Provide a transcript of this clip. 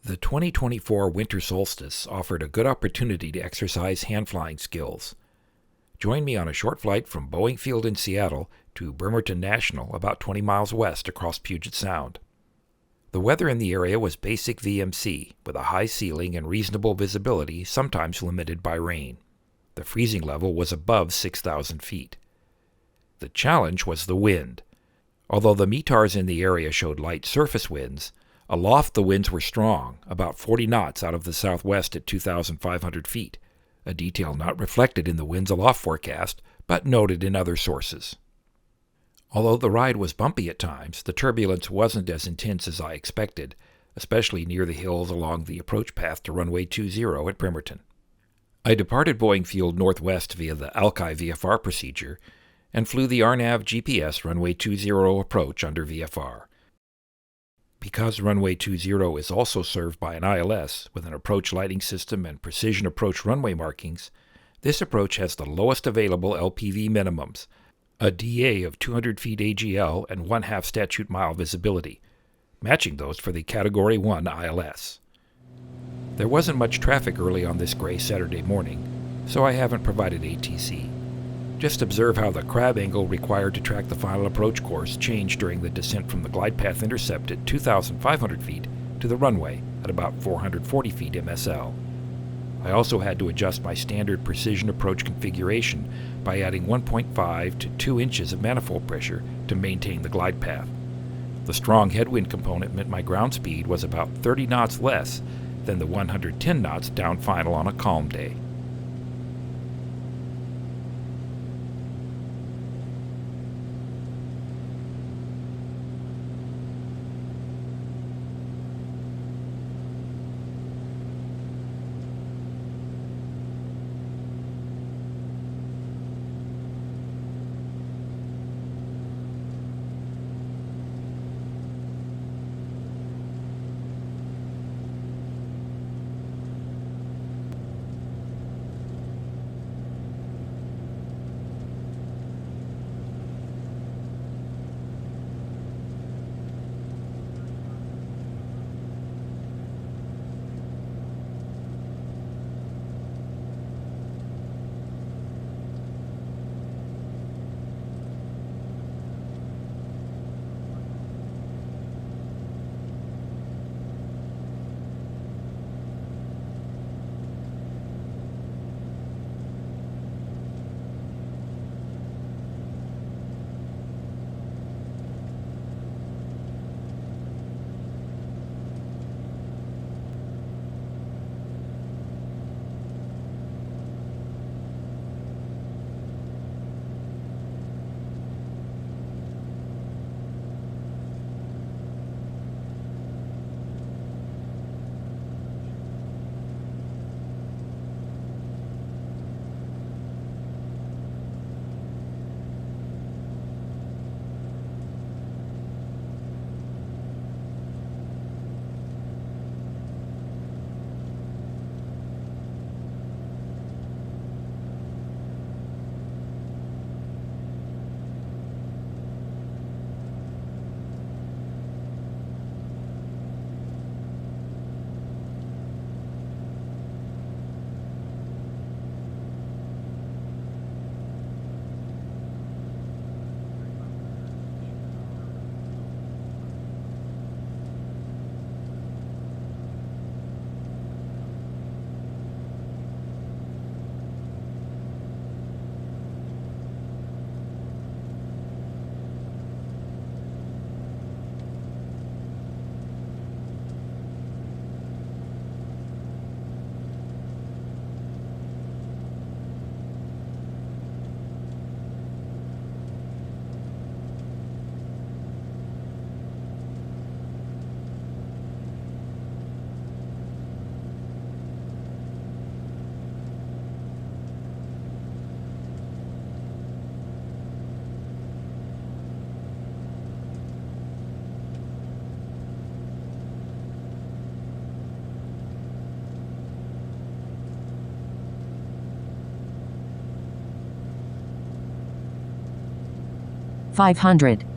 The 2024 winter solstice offered a good opportunity to exercise hand-flying skills. Join me on a short flight from Boeing Field in Seattle to Bremerton National, about 20 miles west across Puget Sound. The weather in the area was basic VMC, with a high ceiling and reasonable visibility, sometimes limited by rain. The freezing level was above 6,000 feet. The challenge was the wind. Although the METARs in the area showed light surface winds, aloft the winds were strong, about 40 knots out of the southwest at 2,500 feet, a detail not reflected in the winds aloft forecast, but noted in other sources. Although the ride was bumpy at times, the turbulence wasn't as intense as I expected, especially near the hills along the approach path to runway 20 at Bremerton. I departed Boeing Field northwest via the Alkai VFR procedure and flew the RNAV GPS runway 20 approach under VFR. Because runway 20 is also served by an ILS with an approach lighting system and precision approach runway markings, this approach has the lowest available LPV minimums, a DA of 200 feet AGL and 1/2 statute mile visibility, matching those for the Category 1 ILS. There wasn't much traffic early on this gray Saturday morning, so I haven't provided ATC. Just observe how the crab angle required to track the final approach course changed during the descent from the glide path intercept at 2,500 feet to the runway at about 440 feet MSL. I also had to adjust my standard precision approach configuration by adding 1.5 to 2 inches of manifold pressure to maintain the glide path. The strong headwind component meant my ground speed was about 30 knots less than the 110 knots down final on a calm day. $500.